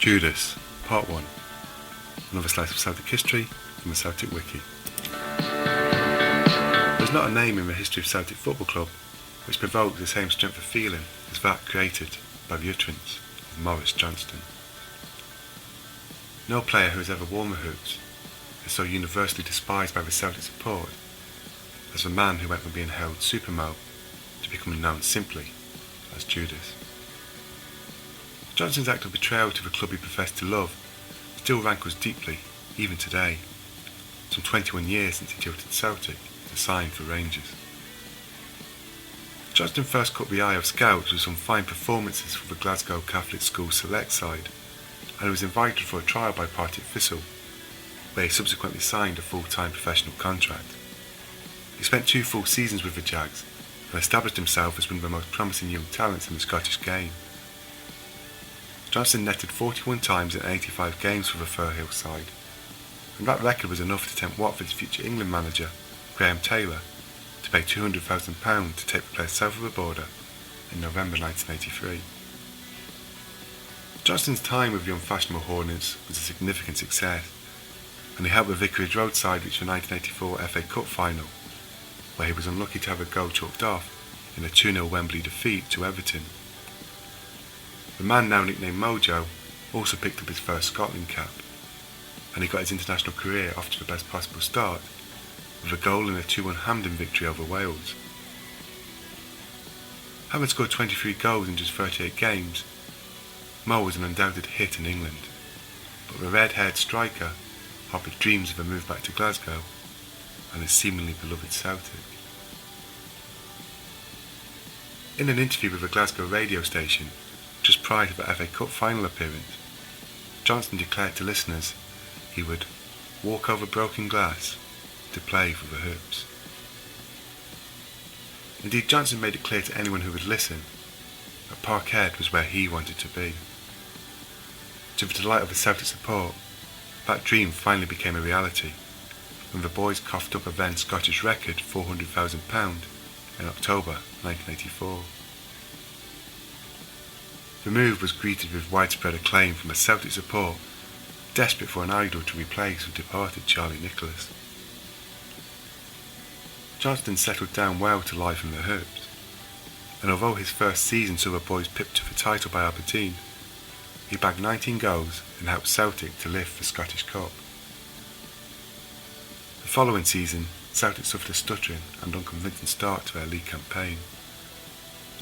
Judas, Part 1. Another slice of Celtic history from the Celtic Wiki. There's not a name in the history of Celtic Football Club which provoked the same strength of feeling as that created by the utterance of Mo Johnston. No player who has ever worn the hoops is so universally despised by the Celtic support as the man who went from being hailed Super Mo to becoming known simply as Judas. Johnston's act of betrayal to the club he professed to love still rankles deeply, even today, some 21 years since he jilted Celtic to sign for Rangers. Johnston first caught the eye of scouts with some fine performances for the Glasgow Catholic School select side, and he was invited for a trial by Partick Thistle, where he subsequently signed a full-time professional contract. He spent 2 full seasons with the Jags and established himself as one of the most promising young talents in the Scottish game. Johnston netted 41 times in 85 games for the Firhill side, and that record was enough to tempt Watford's future England manager, Graham Taylor, to pay £200,000 to take the player south of the border in November 1983. Johnston's time with the unfashionable Hornets was a significant success, and he helped the Vicarage Road side reach the 1984 FA Cup final, where he was unlucky to have a goal chalked off in a 2-0 Wembley defeat to Everton. The man now nicknamed Mojo also picked up his first Scotland cap, and he got his international career off to the best possible start with a goal in a 2-1 Hampden victory over Wales. Having scored 23 goals in just 38 games, Mo was an undoubted hit in England, but the red-haired striker harboured dreams of a move back to Glasgow and his seemingly beloved Celtic. In an interview with a Glasgow radio station just prior to the FA Cup final appearance, Johnston declared to listeners he would walk over broken glass to play for the hoops. Indeed, Johnston made it clear to anyone who would listen that Parkhead was where he wanted to be. To the delight of the Celtic support, that dream finally became a reality when the boys coughed up a then Scottish record £400,000 in October 1984. The move was greeted with widespread acclaim from a Celtic support desperate for an idol to replace the departed Charlie Nicholas. Johnston settled down well to life in the hoops, and although his first season saw the boys pipped to the title by Aberdeen, he bagged 19 goals and helped Celtic to lift the Scottish Cup. The following season, Celtic suffered a stuttering and unconvincing start to their league campaign,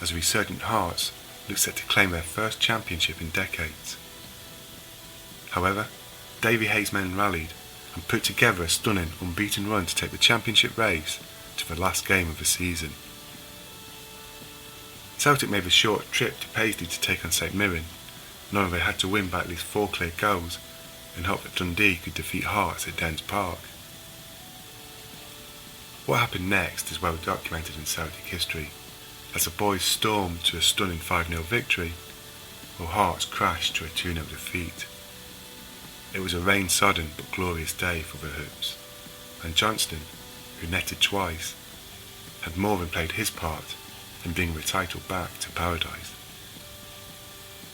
as the resurgent Hearts looked set to claim their first championship in decades. However, Davy Hayes' men rallied and put together a stunning unbeaten run to take the championship race to the last game of the season. Celtic made the short trip to Paisley to take on St Mirren, knowing they had to win by at least 4 clear goals in hope that Dundee could defeat Hearts at Dens Park. What happened next is well documented in Celtic history, as the boys stormed to a stunning 5-0 victory, while Hearts crashed to a 2-0 defeat. It was a rain-sodden but glorious day for the hoops, and Johnston, who netted twice, had more than played his part in bringing the title back to paradise.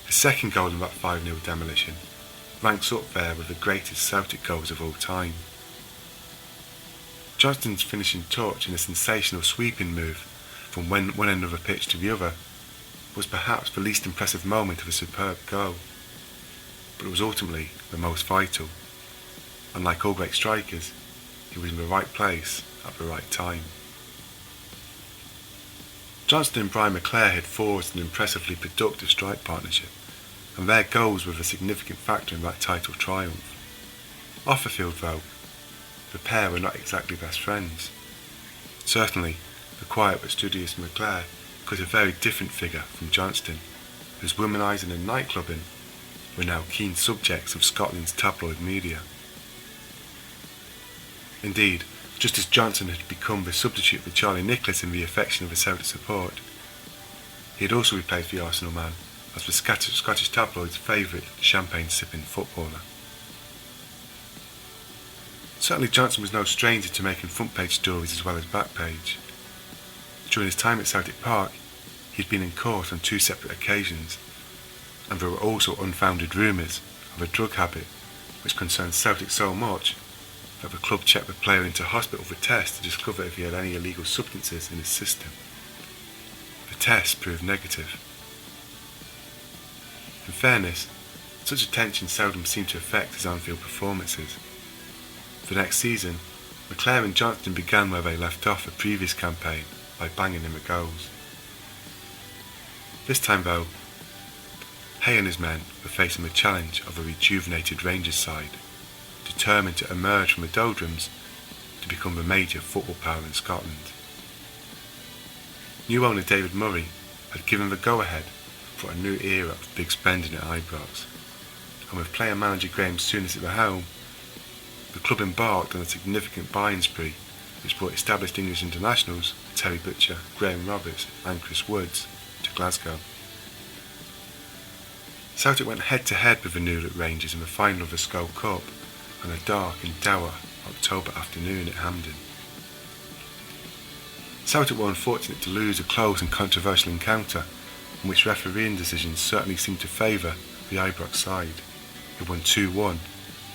His second goal in that 5-0 demolition ranks up there with the greatest Celtic goals of all time. Johnston's finishing touch in a sensational sweeping move from one end of the pitch to the other was perhaps the least impressive moment of a superb goal, but it was ultimately the most vital, and like all great strikers, he was in the right place at the right time. Johnston and Brian McClare had forged an impressively productive strike partnership, and their goals were a significant factor in that title triumph. Off the field though, the pair were not exactly best friends. Certainly, the quiet but studious McClare was a very different figure from Johnston, whose womanising and nightclubbing were now keen subjects of Scotland's tabloid media. Indeed, just as Johnston had become the substitute for Charlie Nicholas in the affection of the Celtic support, he had also replaced the Arsenal man as the Scottish tabloid's favourite champagne-sipping footballer. Certainly Johnston was no stranger to making front-page stories as well as back-page. During his time at Celtic Park, he had been in court on 2 separate occasions, and there were also unfounded rumours of a drug habit which concerned Celtic so much that the club checked the player into hospital for tests to discover if he had any illegal substances in his system. The tests proved negative. In fairness, such attention seldom seemed to affect his on-field performances. The next season, McClare and Johnston began where they left off the previous campaign by banging in the goals. This time though, Hay and his men were facing the challenge of a rejuvenated Rangers side, determined to emerge from the doldrums to become the major football power in Scotland. New owner David Murray had given the go-ahead for a new era of big spending at Ibrox, and with player-manager Graham Souness at the helm, the club embarked on a significant buying spree which brought established English internationals Terry Butcher, Graham Roberts and Chris Woods to Glasgow. Celtic went head-to-head with the new Rangers in the final of the Scoil Cup on a dark and dour October afternoon at Hampden. Celtic were unfortunate to lose a close and controversial encounter in which refereeing decisions certainly seemed to favour the Ibrox side, who won 2-1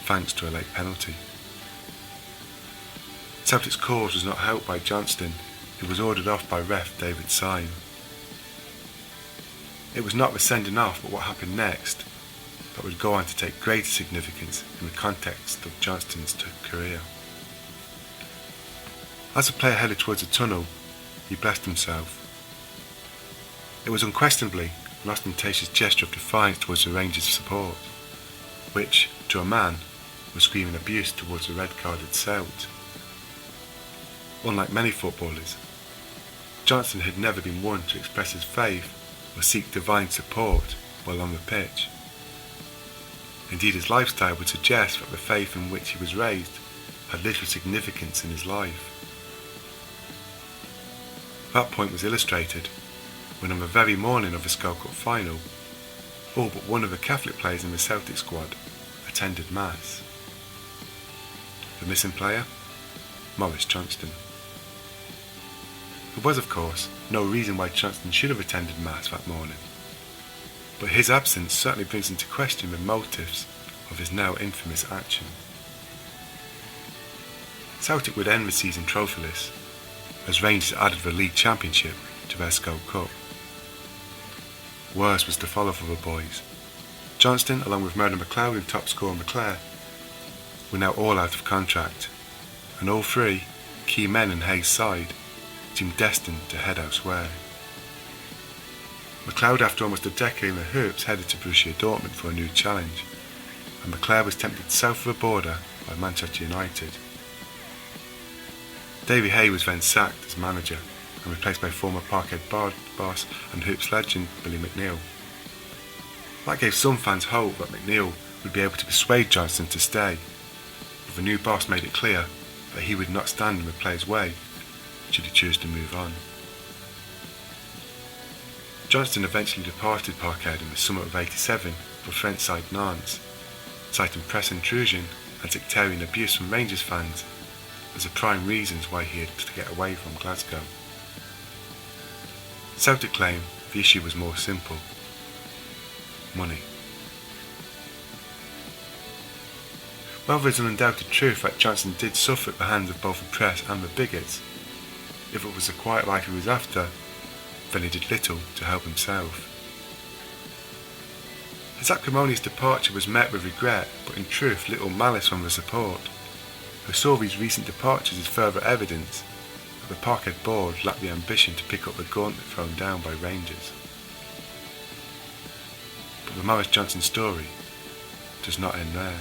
thanks to a late penalty. Celtic's cause was not helped by Johnston, who was ordered off by ref David Syme. It was not the sending off but what happened next that would go on to take greater significance in the context of Johnston's career. As the player headed towards the tunnel, he blessed himself. It was unquestionably an ostentatious gesture of defiance towards the Rangers' support, which, to a man, was screaming abuse towards the red-carded Celt. Unlike many footballers, Johnston had never been one to express his faith or seek divine support while on the pitch. Indeed, his lifestyle would suggest that the faith in which he was raised had little significance in his life. That point was illustrated when on the very morning of the Scoil Cup final, all but one of the Catholic players in the Celtic squad attended Mass. The missing player? Mo Johnston. There was, of course, no reason why Johnston should have attended Mass that morning, but his absence certainly brings into question the motives of his now infamous action. Celtic would end the season trophyless, as Rangers added the League Championship to their Scoil Cup. Worse was to follow for the boys. Johnston, along with Murdo MacLeod and top scorer McClare, were now all out of contract, and all three, key men in Hayes' side, seemed destined to head elsewhere. MacLeod, after almost a decade in the hoops, headed to Borussia Dortmund for a new challenge, and McClare was tempted south of the border by Manchester United. Davy Hay was then sacked as manager and replaced by former Parkhead boss and hoops legend Billy McNeill. That gave some fans hope that McNeill would be able to persuade Johnston to stay, but the new boss made it clear that he would not stand in the player's way should he choose to move on. Johnston eventually departed Parkhead in the summer of '87 for French side Nantes, citing press intrusion and sectarian abuse from Rangers fans as the prime reasons why he had to get away from Glasgow. Celtic claim the issue was more simple: money. While there is an undoubted truth that Johnston did suffer at the hands of both the press and the bigots, if it was a quiet life he was after, then he did little to help himself. His acrimonious departure was met with regret, but in truth little malice from the support, who saw these recent departures as further evidence that the Parkhead board lacked the ambition to pick up the gauntlet thrown down by Rangers. But the Mo Johnston story does not end there.